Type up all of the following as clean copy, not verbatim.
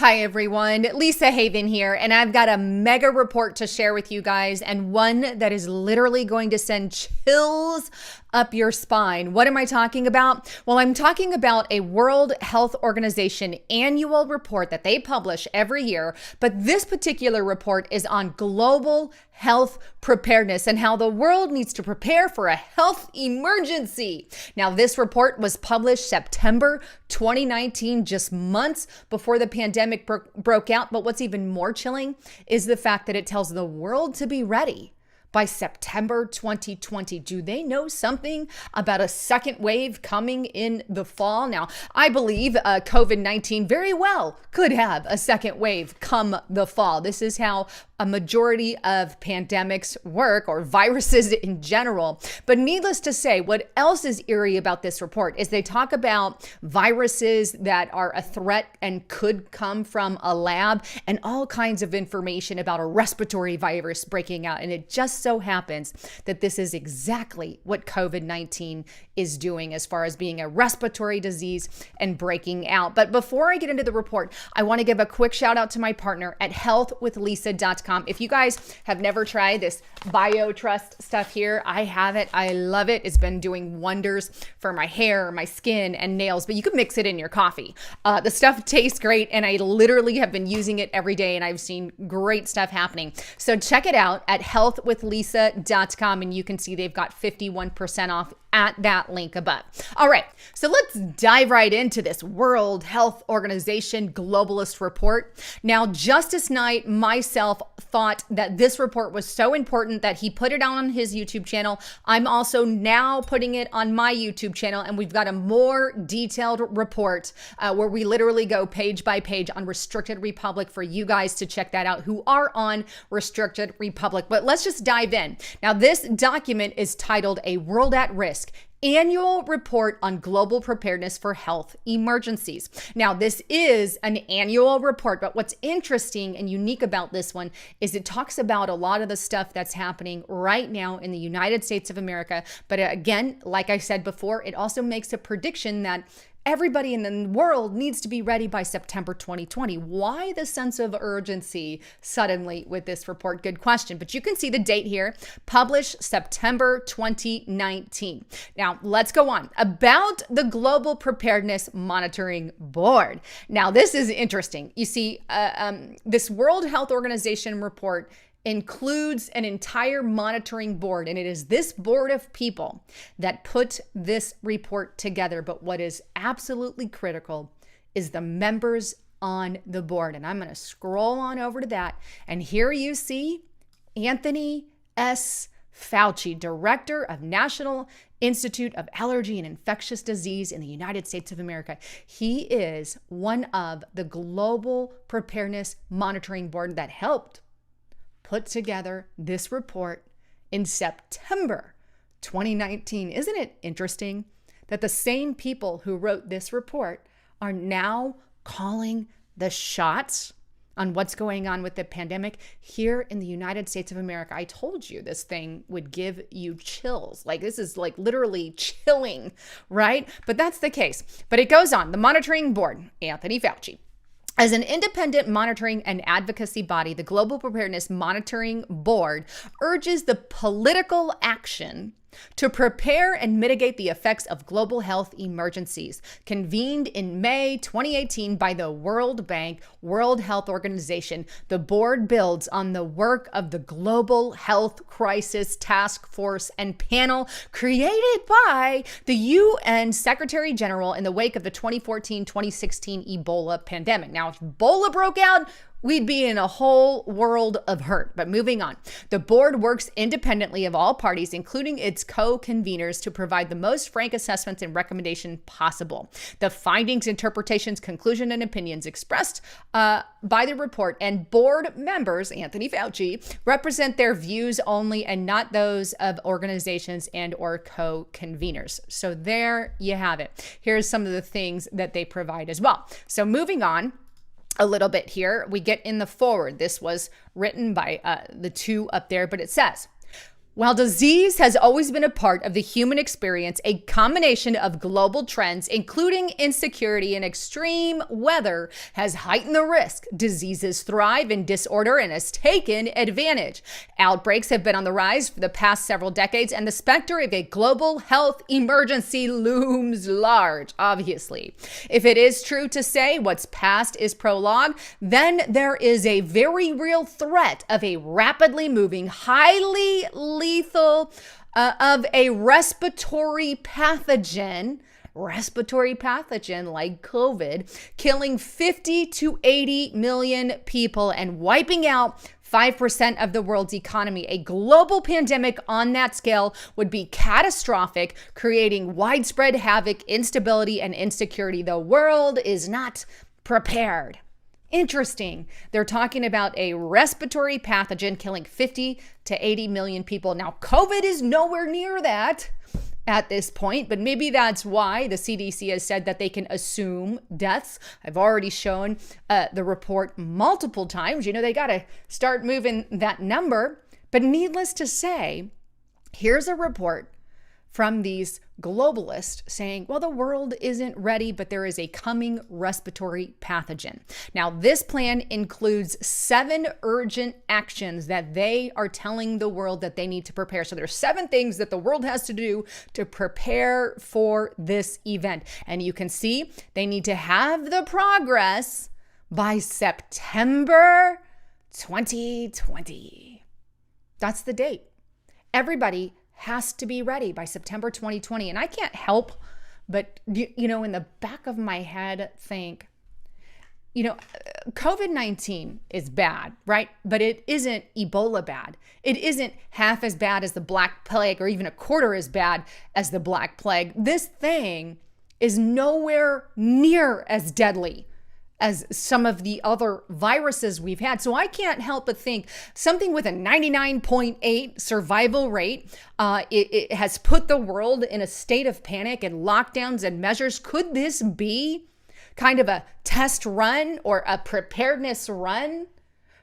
Hi everyone, Lisa Haven here, and I've got a mega report to share with you guys, and one that is literally going to send chills up your spine. What am I talking about? Well, I'm talking about a World Health Organization annual report that they publish every year, but this particular report is on global health preparedness and how the world needs to prepare for a health emergency. Now, this report was published September 2019, just months before the pandemic broke out. But what's even more chilling is the fact that it tells the world to be ready by September 2020. Do they know something about a second wave coming in the fall? Now, I believe COVID-19 very well could have a second wave come the fall. This is how a majority of pandemics work, or viruses in general. But needless to say, what else is eerie about this report is they talk about viruses that are a threat and could come from a lab, and all kinds of information about a respiratory virus breaking out. And it just so happens that this is exactly what COVID-19 is doing as far as being a respiratory disease and breaking out. But before I get into the report, I want to give a quick shout out to my partner at healthwithlisa.com. If you guys have never tried this BioTrust stuff here, I have it. I love it. It's been doing wonders for my hair, my skin, and nails, but you can mix it in your coffee. The stuff tastes great, and I literally have been using it every day, and I've seen great stuff happening. So check it out at healthwithlisa.com, and you can see they've got 51% off at that link above. All right, so let's dive right into this World Health Organization globalist report. Now, Justice Knight, myself, thought that this report was so important that he put it on his YouTube channel. I'm also now putting it on my YouTube channel, and we've got a more detailed report where we literally go page by page on Restricted Republic for you guys to check that out who are on Restricted Republic. But let's just dive in. Now, this document is titled A World at Risk Annual Report on Global Preparedness for Health Emergencies. Now, this is an annual report, but what's interesting and unique about this one is it talks about a lot of the stuff that's happening right now in the United States of America. But again, like I said before, it also makes a prediction that everybody in the world needs to be ready by September 2020. Why the sense of urgency suddenly with this report? Good question. But you can see the date here, published September 2019. Now, let's go on. About the Global Preparedness Monitoring Board. Now, this is interesting. You see, this World Health Organization report includes an entire monitoring board, and it is this board of people that put this report together. But what is absolutely critical is the members on the board, and I'm going to scroll on over to that, and here you see Anthony S. Fauci, Director of National Institute of Allergy and Infectious Disease in the United States of America. He is one of the Global Preparedness Monitoring Board that helped put together this report in September 2019. Isn't it interesting that the same people who wrote this report are now calling the shots on what's going on with the pandemic here in the United States of America? I told you this thing would give you chills. Like, this is like literally chilling, right? But that's the case. But it goes on. The monitoring board, Anthony Fauci. As an independent monitoring and advocacy body, the Global Preparedness Monitoring Board urges the political action to prepare and mitigate the effects of global health emergencies. Convened in May 2018 by the World Bank, World Health Organization, the board builds on the work of the Global Health Crisis Task Force and Panel created by the UN Secretary General in the wake of the 2014-2016 Ebola pandemic. Now, if Ebola broke out, we'd be in a whole world of hurt. But moving on, the board works independently of all parties, including its co-conveners, to provide the most frank assessments and recommendation possible. The findings, interpretations, conclusion, and opinions expressed by the report and board members, Anthony Fauci, represent their views only and not those of organizations and or co-conveners. So there you have it. Here's some of the things that they provide as well. So moving on a little bit here, we get in the forward. This was written by the two up there, but it says, While disease has always been a part of the human experience, a combination of global trends, including insecurity and extreme weather, has heightened the risk. Diseases thrive in disorder and has taken advantage. Outbreaks have been on the rise for the past several decades, and the specter of a global health emergency looms large, obviously. If it is true to say what's past is prologue, then there is a very real threat of a rapidly moving, highly lethal of a respiratory pathogen like COVID, killing 50 to 80 million people and wiping out 5% of the world's economy. A global pandemic on that scale would be catastrophic, creating widespread havoc, instability, and insecurity. The world is not prepared. Interesting. They're talking about a respiratory pathogen killing 50 to 80 million people. Now, COVID is nowhere near that at this point, but maybe that's why the CDC has said that they can assume deaths. I've already shown the report multiple times. You know, they got to start moving that number. But needless to say, here's a report from these globalists saying, well, the world isn't ready, but there is a coming respiratory pathogen. Now, this plan includes 7 urgent actions that they are telling the world that they need to prepare. So there's 7 things that the world has to do to prepare for this event. And you can see they need to have the progress by September 2020. That's the date. Everybody has to be ready by September 2020. And I can't help but, you know, in the back of my head think, you know, COVID-19 is bad, right? But it isn't Ebola bad. It isn't half as bad as the Black Plague or even a quarter as bad as the Black Plague. This thing is nowhere near as deadly as some of the other viruses we've had. So I can't help but think something with a 99.8 survival rate, it has put the world in a state of panic and lockdowns and measures. Could this be kind of a test run or a preparedness run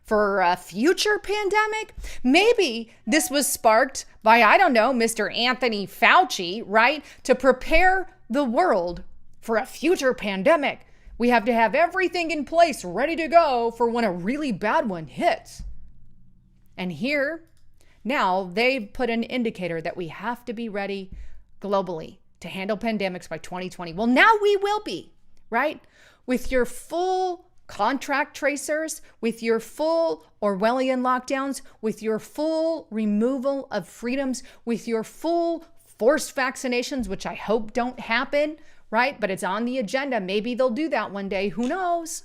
for a future pandemic? Maybe this was sparked by, I don't know, Mr. Anthony Fauci, right? To prepare the world for a future pandemic. We have to have everything in place, ready to go for when a really bad one hits. And here, now they've put an indicator that we have to be ready globally to handle pandemics by 2020. Well, now we will be, right? With your full contract tracers, with your full Orwellian lockdowns, with your full removal of freedoms, with your full forced vaccinations, which I hope don't happen, right? But it's on the agenda. Maybe they'll do that one day. Who knows?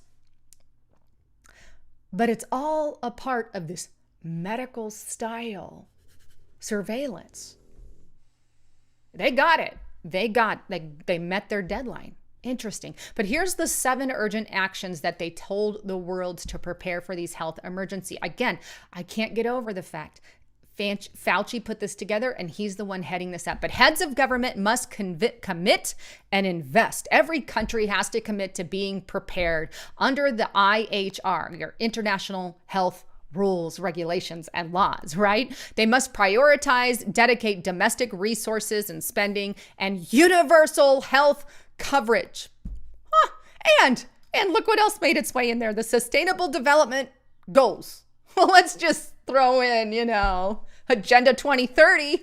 But it's all a part of this medical style surveillance. They got it. They met their deadline. Interesting. But here's the 7 urgent actions that they told the world to prepare for these health emergency. Again, I can't get over the fact Fauci put this together and he's the one heading this up. But heads of government must commit and invest. Every country has to commit to being prepared under the IHR, your International Health Rules, regulations, and laws, right? They must prioritize, dedicate domestic resources and spending and universal health coverage. And look what else made its way in there, the Sustainable Development Goals. Well, let's just throw in, Agenda 2030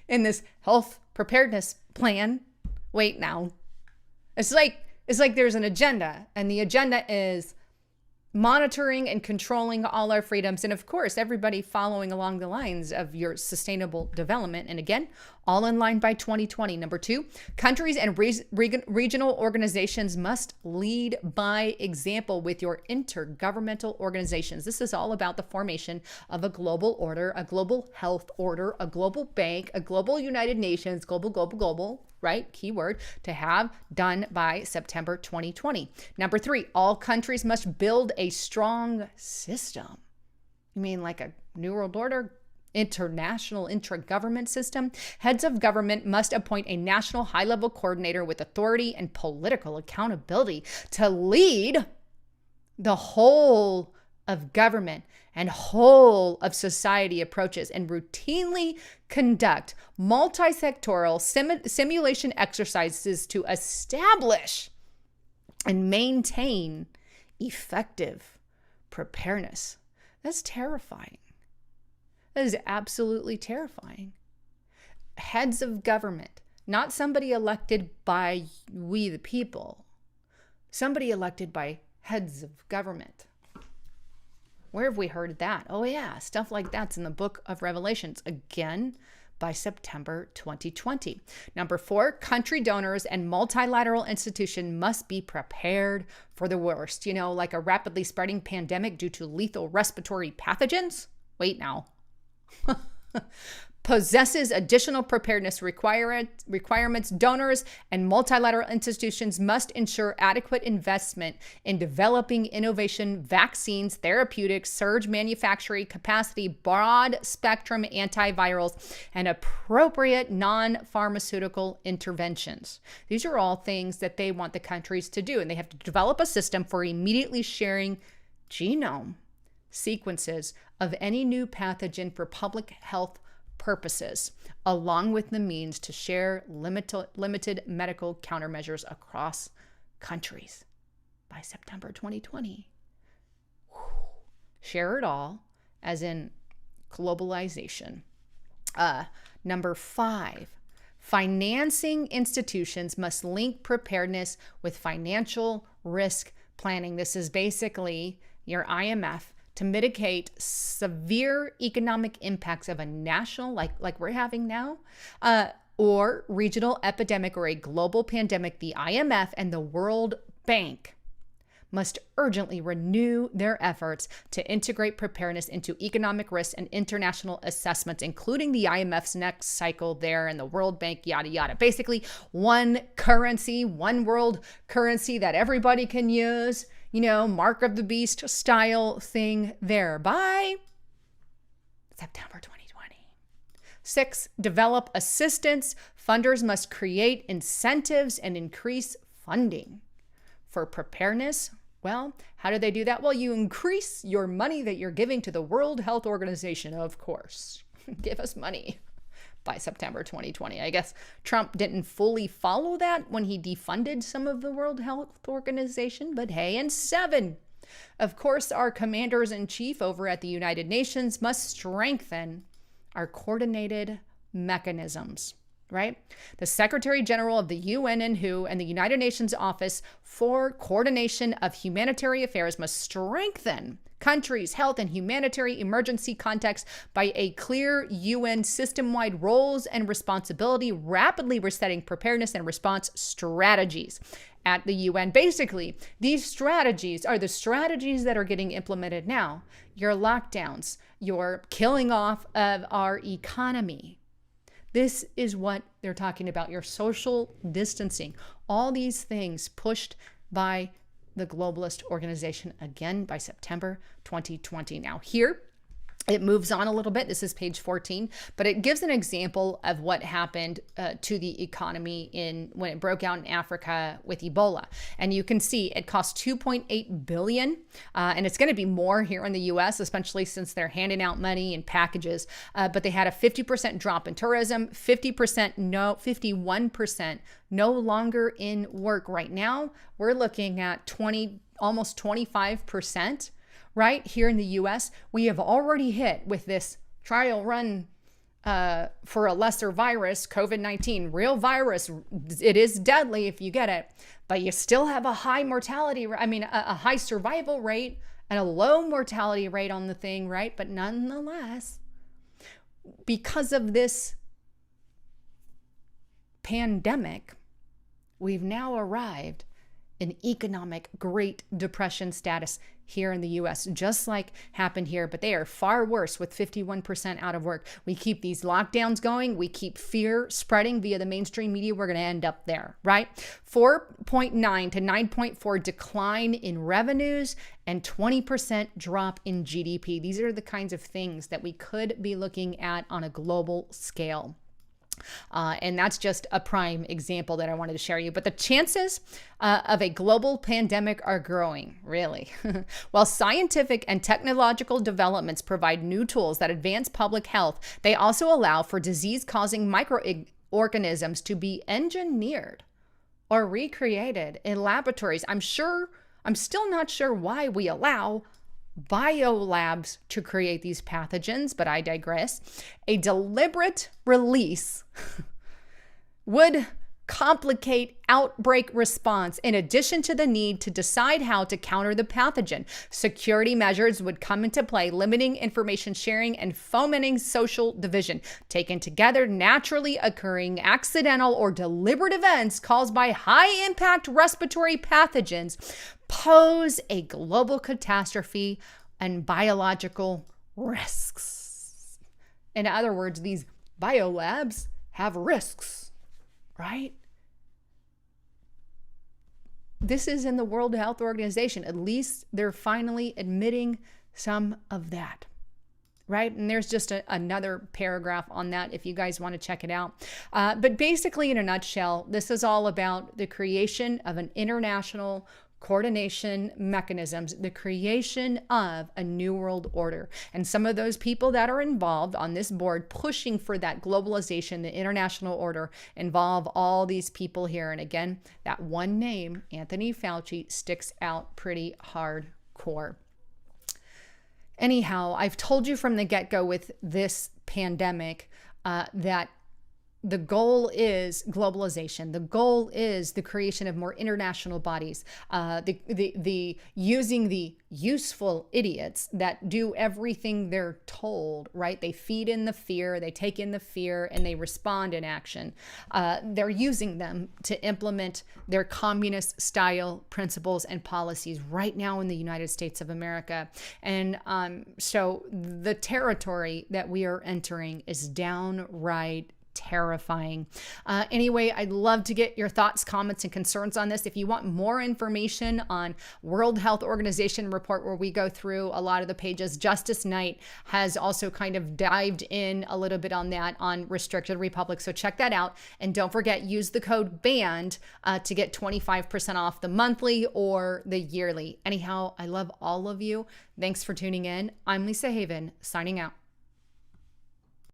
in this health preparedness plan. Wait, now. It's like there's an agenda, and the agenda is monitoring and controlling all our freedoms. And of course, everybody following along the lines of your sustainable development. And again, all in line by 2020. Number 2, countries and regional organizations must lead by example with your intergovernmental organizations. This is all about the formation of a global order, a global health order, a global bank, a global United Nations, global, right? Keyword, to have done by September 2020. Number 3, all countries must build a strong system. You mean like a New World Order? International intra-government system? Heads of government must appoint a national high-level coordinator with authority and political accountability to lead the whole of government and whole of society approaches and routinely conduct multi-sectoral simulation exercises to establish and maintain effective preparedness. That's terrifying. That is absolutely terrifying. Heads of government, not somebody elected by we the people, somebody elected by heads of government. Where have we heard that? Oh yeah, stuff like that's in the book of Revelations, again by September 2020. Number 4, country donors and multilateral institutions must be prepared for the worst. You know, like a rapidly spreading pandemic due to lethal respiratory pathogens? Wait now. Possesses additional preparedness requirements. Donors and multilateral institutions must ensure adequate investment in developing innovation, vaccines, therapeutics, surge manufacturing capacity, broad spectrum antivirals, and appropriate non-pharmaceutical interventions. These are all things that they want the countries to do, and they have to develop a system for immediately sharing genome sequences of any new pathogen for public health purposes, along with the means to share limited medical countermeasures across countries by September 2020. Share it all, as in globalization. Number 5, financing institutions must link preparedness with financial risk planning. This is basically your IMF to mitigate severe economic impacts of a national, like we're having now, or regional epidemic or a global pandemic. The IMF and the World Bank must urgently renew their efforts to integrate preparedness into economic risks and international assessments, including the IMF's next cycle there and the World Bank, yada, yada. Basically, one currency, one world currency that everybody can use. You know, mark of the beast style thing there by September 2020. 6, develop assistance. Funders must create incentives and increase funding for preparedness. Well, how do they do that? Well, you increase your money that you're giving to the World Health Organization, of course. Give us money by September 2020. I guess Trump didn't fully follow that when he defunded some of the World Health Organization, but hey. And 7, of course, our commanders-in-chief over at the United Nations must strengthen our coordinated mechanisms, right? The Secretary General of the UN and the United Nations Office for Coordination of Humanitarian Affairs must strengthen countries' health and humanitarian emergency context by a clear UN system-wide roles and responsibility, rapidly resetting preparedness and response strategies at the UN. Basically, these strategies are the strategies that are getting implemented now. Your lockdowns, your killing off of our economy. This is what they're talking about, your social distancing. All these things pushed by the globalist organization, again by September 2020. Now here, it moves on a little bit. This is page 14, but it gives an example of what happened to the economy when it broke out in Africa with Ebola. And you can see it cost $2.8 billion, and it's going to be more here in the U.S., especially since they're handing out money and packages. But they had a 50% drop in tourism, 51% no longer in work. Right now, we're looking at almost 25%. Right here in the US, we have already hit with this trial run for a lesser virus, COVID-19, real virus. It is deadly if you get it, but you still have a high mortality, a high survival rate and a low mortality rate on the thing, right? But nonetheless, because of this pandemic, we've now arrived in economic Great Depression status here in the US, just like happened here, but they are far worse with 51% out of work. We keep these lockdowns going, we keep fear spreading via the mainstream media, we're going to end up there, right? 4.9 to 9.4 decline in revenues and 20% drop in GDP. These are the kinds of things that we could be looking at on a global scale. And that's just a prime example that I wanted to share you. But the chances of a global pandemic are growing, really. While scientific and technological developments provide new tools that advance public health, they also allow for disease-causing microorganisms to be engineered or recreated in laboratories. I'm still not sure why we allow biolabs to create these pathogens, but I digress. A deliberate release would complicate outbreak response in addition to the need to decide how to counter the pathogen. Security measures would come into play, limiting information sharing and fomenting social division. Taken together, naturally occurring accidental or deliberate events caused by high-impact respiratory pathogens pose a global catastrophe and biological risks. In other words, these biolabs have risks, right? This is in the World Health Organization. At least they're finally admitting some of that, right? And there's just another paragraph on that if you guys want to check it out. But basically, in a nutshell, this is all about the creation of an international coordination mechanisms, the creation of a new world order. And some of those people that are involved on this board pushing for that globalization, the international order, involve all these people here. And again, that one name, Anthony Fauci, sticks out pretty hardcore. Anyhow, I've told you from the get-go with this pandemic that the goal is globalization. The goal is the creation of more international bodies. The using the useful idiots that do everything they're told, right? They feed in the fear, they take in the fear, and they respond in action. They're using them to implement their communist style principles and policies right now in the United States of America. And so the territory that we are entering is downright terrifying. Anyway, I'd love to get your thoughts, comments, and concerns on this. If you want more information on World Health Organization report, where we go through a lot of the pages, Justice Knight has also kind of dived in a little bit on that on Restricted Republic. So check that out. And don't forget, use the code BAND to get 25% off the monthly or the yearly. Anyhow, I love all of you. Thanks for tuning in. I'm Lisa Haven, signing out.